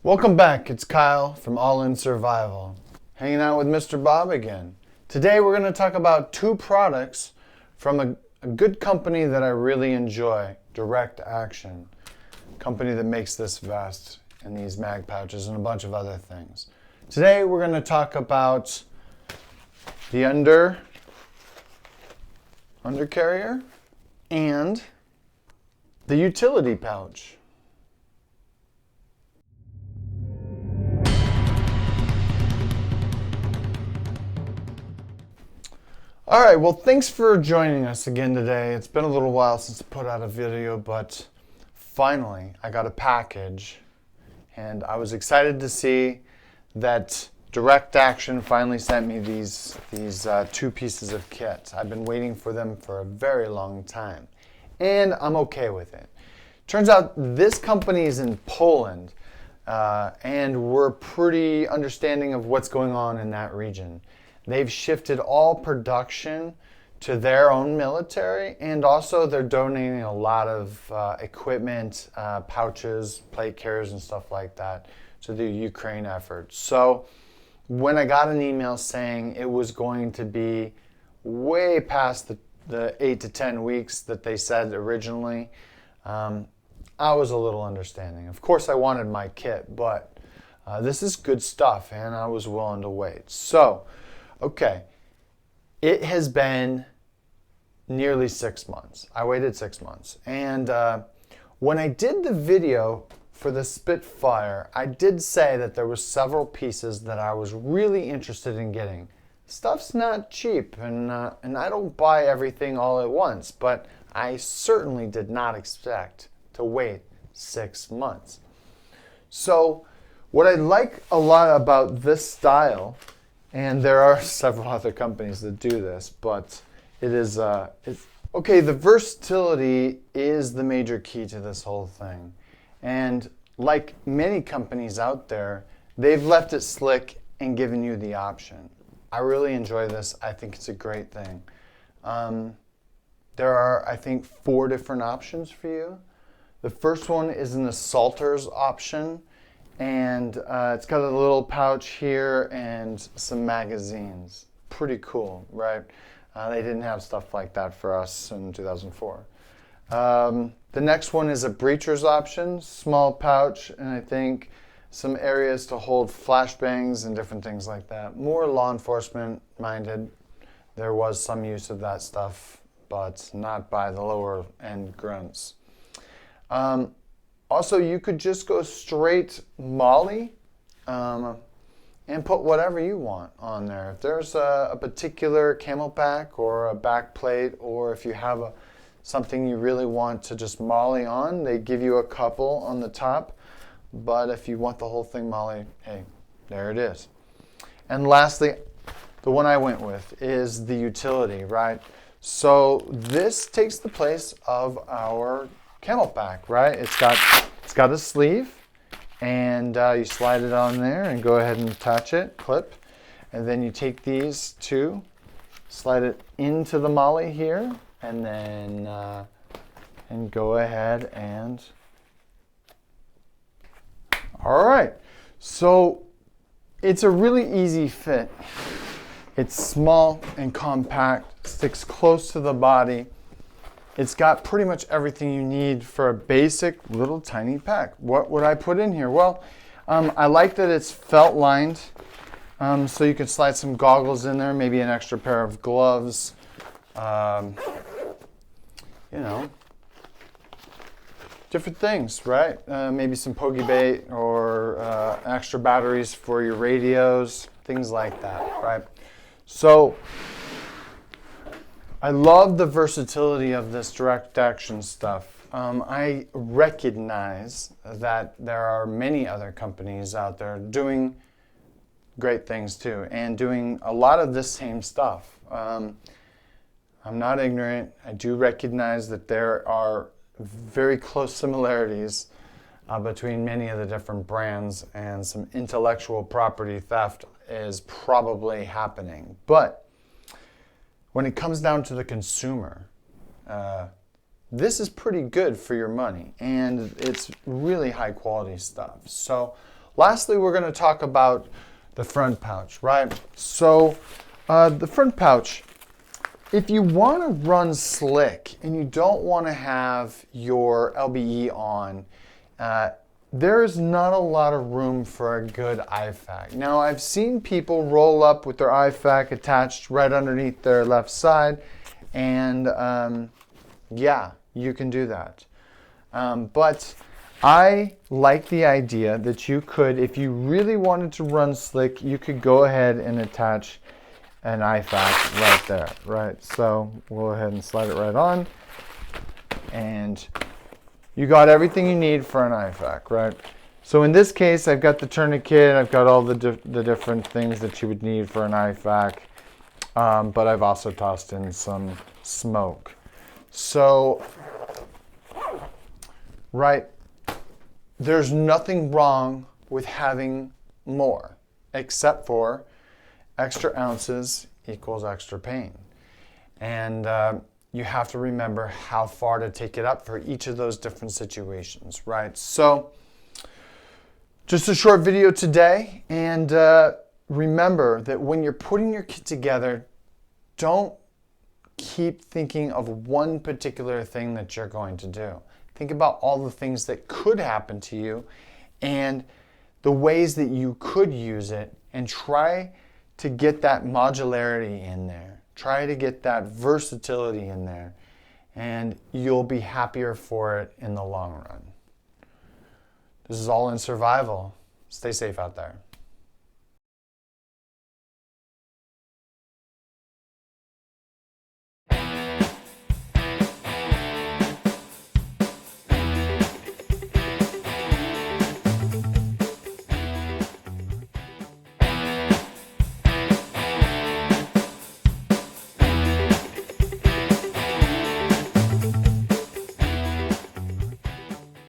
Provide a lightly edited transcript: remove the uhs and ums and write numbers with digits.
Welcome back, it's Kyle from All In Survival, hanging out with Mr. Bob again. Today we're going to talk about two products from a good company that I really enjoy, Direct Action, company that makes this vest and these mag pouches and a bunch of other things. Today we're going to talk about the undercarrier and the utility pouch. All right, well, thanks for joining us again today. It's been a little while since I put out a video, but finally I got a package, and I was excited to see that Direct Action finally sent me these two pieces of kit. I've been waiting for them for a very long time, and I'm okay with it. Turns out this company is in Poland, and we're pretty understanding of what's going on in that region. They've shifted all production to their own military, and also they're donating a lot of equipment, pouches, plate carriers, and stuff like that to the Ukraine effort. So when I got an email saying it was going to be way past the 8 to 10 weeks that they said originally, I was a little understanding. Of course, I wanted my kit, but this is good stuff, and I was willing to wait. So, okay, it has been nearly 6 months. I waited 6 months. And when I did the video for the Spitfire, I did say that there were several pieces that I was really interested in getting. Stuff's not cheap, and I don't buy everything all at once, but I certainly did not expect to wait 6 months. So what I like a lot about this style, and there are several other companies that do this, but okay, the versatility is the major key to this whole thing. And like many companies out there, they've left it slick and given you the option. I really enjoy this. I think it's a great thing. There are, I think, 4 different options for you. The first one is an assaulter's option. And it's got a little pouch here and some magazines. Pretty cool, right? They didn't have stuff like that for us in 2004. The next one is a breacher's option, small pouch, and I think some areas to hold flashbangs and different things like that. More law enforcement minded. There was some use of that stuff, but not by the lower end grunts. Also, you could just go straight Molly and put whatever you want on there. If there's a particular camelback or a back plate, or if you have something you really want to just Molly on, they give you a couple on the top. But if you want the whole thing Molly, hey, there it is. And lastly, the one I went with is the utility, right? So this takes the place of our camelback, right? It's got a sleeve, and you slide it on there and go ahead and attach it, clip, and then you take these two, slide it into the molly here, and then and go ahead and all right. So it's a really easy fit. It's small and compact, sticks close to the body. It's got pretty much everything you need for a basic little tiny pack. What would I put in here? Well, I like that it's felt lined, so you can slide some goggles in there, maybe an extra pair of gloves, different things, right? Maybe some pokey bait or extra batteries for your radios, things like that, right? So I love the versatility of this Direct Action stuff. I recognize that there are many other companies out there doing great things too, and doing a lot of this same stuff. I'm not ignorant. I do recognize that there are very close similarities between many of the different brands, and some intellectual property theft is probably happening. But when it comes down to the consumer, this is pretty good for your money, and it's really high quality stuff. So lastly, we're going to talk about the front pouch, right? So the front pouch, if you want to run slick and you don't want to have your LBE on, there's not a lot of room for a good IFAK. Now, I've seen people roll up with their IFAK attached right underneath their left side, and yeah, you can do that. But I like the idea that you could, if you really wanted to run slick, you could go ahead and attach an IFAK right there, right? So we'll go ahead and slide it right on, and you got everything you need for an IFAK, right? So in this case, I've got the tourniquet, I've got all the different things that you would need for an IFAK, but I've also tossed in some smoke. So, right, there's nothing wrong with having more, except for extra ounces equals extra pain. And you have to remember how far to take it up for each of those different situations, right? So just a short video today, and remember that when you're putting your kit together, don't keep thinking of one particular thing that you're going to do. Think about all the things that could happen to you and the ways that you could use it, and try to get that modularity in there. Try to get that versatility in there, and you'll be happier for it in the long run. This is all in survival. Stay safe out there.